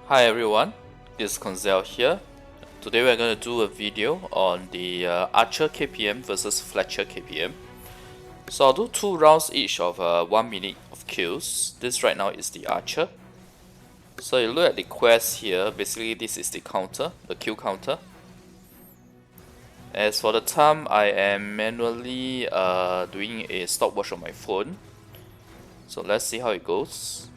Hi everyone, it's Koinzell here. Today we're going to do a video on the Archer KPM versus Fletcher KPM. So I'll do 2 rounds each of 1 minute of kills. This right now is the Archer. So you look at the quest here, basically this is the counter, the kill counter. As for the time, I am manually doing a stopwatch on my phone. So let's see how it goes.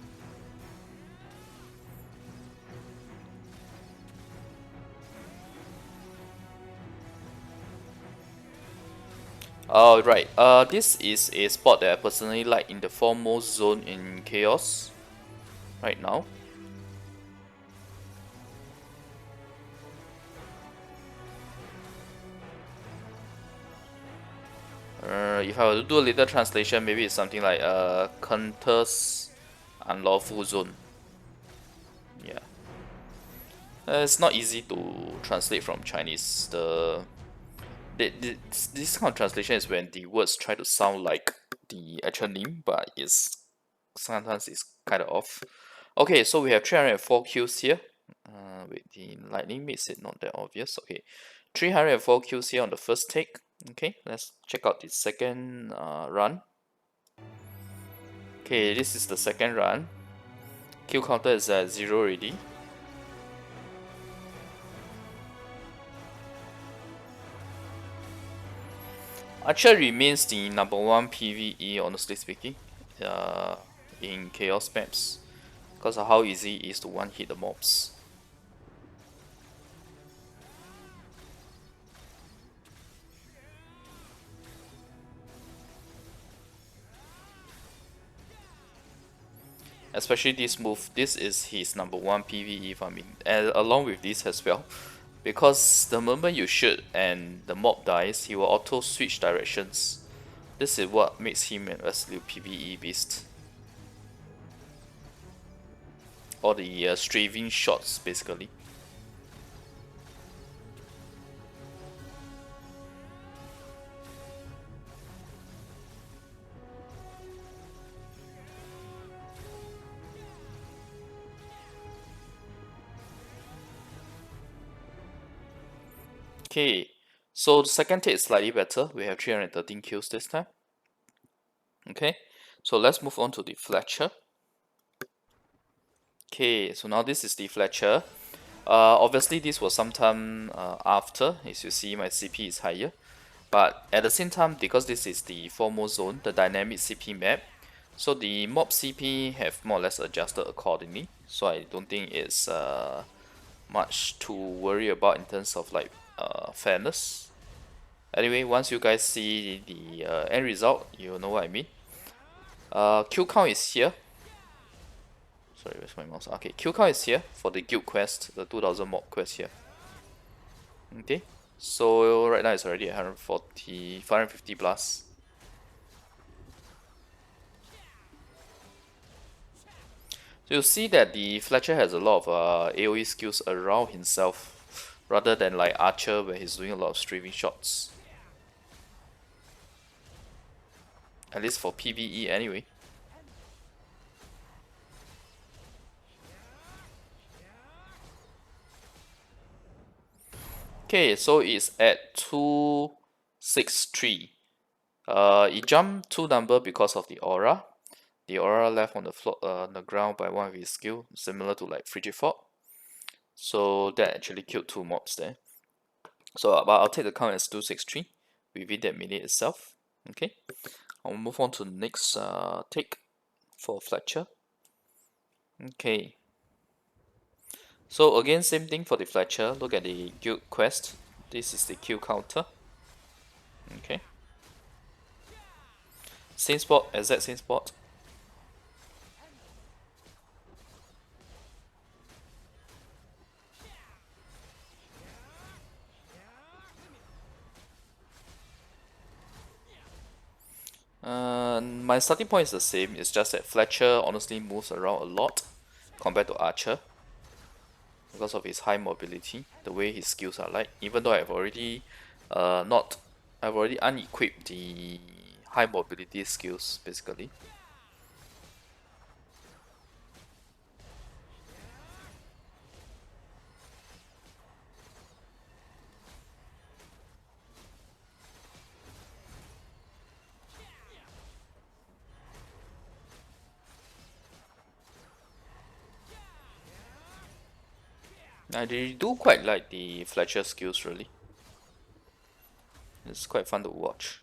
Right, this is a spot that I personally like in the foremost zone in Chaos right now. If I were to do a little translation, maybe it's something like Kunter's unlawful zone. Yeah, it's not easy to translate from Chinese. This kind of translation is when the words try to sound like the actual name, but sometimes it's kind of off. Okay, so we have 304 kills here. Wait, the lightning makes it not that obvious. Okay, 304 kills here on the first take. Okay, let's check out the second run. Okay, this is the second run. Kill counter is at 0 already. Archer remains the #1 PvE, honestly speaking, in Chaos maps, because of how easy it is to one-hit the mobs. Especially this move, this is his #1 PvE farming, and along with this as well, because the moment you shoot and the mob dies, he will auto switch directions. This is what makes him an absolute PvE beast. Or the strafing shots, basically. Okay, so the second take is slightly better. We have 313 kills this time. Okay, so let's move on to the Fletcher. Okay, so now this is the Fletcher. Obviously this was sometime after, as you see my CP is higher. But at the same time, because this is the foremost zone, the dynamic CP map, so the mob CP have more or less adjusted accordingly. So I don't think it's much to worry about in terms of like fairness. Anyway, once you guys see the end result, you'll know what I mean. Kill count is here. Sorry, where's my mouse? Okay, kill count is here for the guild quest, the 2000 mob quest here. Okay, so right now it's already at 140, 550 plus. So you'll see that the Fletcher has a lot of AoE skills around himself, rather than like Archer where he's doing a lot of strafing shots. At least for PvE anyway. Okay, so it's at 263. It jumped 2 number because of the aura. The aura left on the floor, on the ground by one of his skill, similar to like Frigid Fog. So that actually killed 2 mobs there. So but I'll take the count as 263 within that minute itself. Okay, I'll move on to the next take for Fletcher. Okay, so again same thing for the Fletcher. Look at the guild quest. This is the kill counter. Okay, same spot, exact same spot. My starting point is the same. It's just that Fletcher honestly moves around a lot compared to Archer because of his high mobility, the way his skills are like. Even though I've already unequipped the high mobility skills basically. I do quite like the Fletcher skills really. It's quite fun to watch.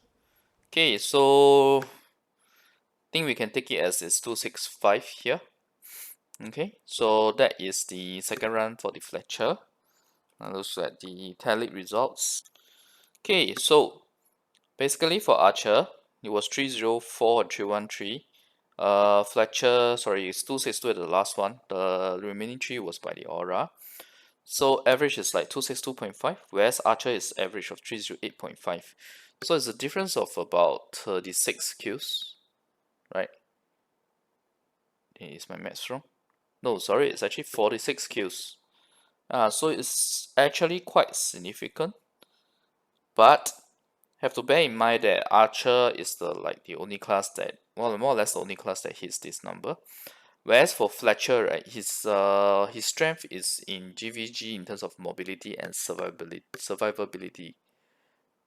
Okay, so I think we can take it as it's 265 here. Okay, so that is the second run for the Fletcher. Now looks at the tally results. Okay, so basically for Archer, it was 304 and 313. Fletcher, sorry, it's 262 at the last one. The remaining three was by the Aura. So average is like 262.5, whereas Archer is average of 308.5. So it's a difference of about 36 kills, right? Is my maths wrong? No, sorry, it's actually 46 kills. So it's actually quite significant, but have to bear in mind that Archer is the only class that, well, more or less the only class that hits this number. Whereas for Fletcher, right, his strength is in GVG in terms of mobility and survivability.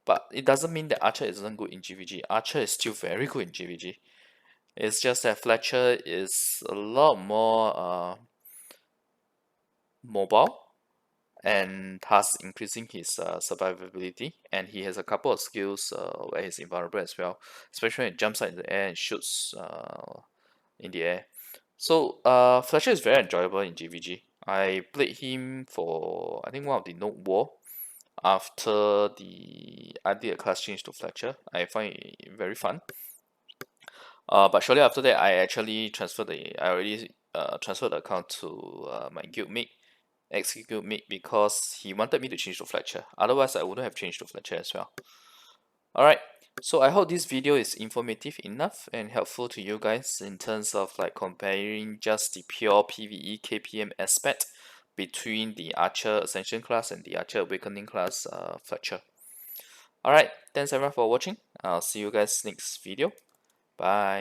But it doesn't mean that Archer isn't good in GVG. Archer is still very good in GVG. It's just that Fletcher is a lot more mobile and thus increasing his survivability. And he has a couple of skills where he's invulnerable as well, especially when he jumps out in the air and shoots in the air. So Fletcher is very enjoyable in GVG. I played him for I think one of the Note War after I did a class change to Fletcher. I find it very fun. But shortly after that, I already transferred the account to my guildmate, ex-guildmate, because he wanted me to change to Fletcher. Otherwise, I wouldn't have changed to Fletcher as well. Alright, so I hope this video is informative enough and helpful to you guys in terms of like comparing just the pure PvE KPM aspect between the Archer Ascension class and the Archer Awakening class Fletcher. Alright, thanks everyone for watching. I'll see you guys next video. Bye.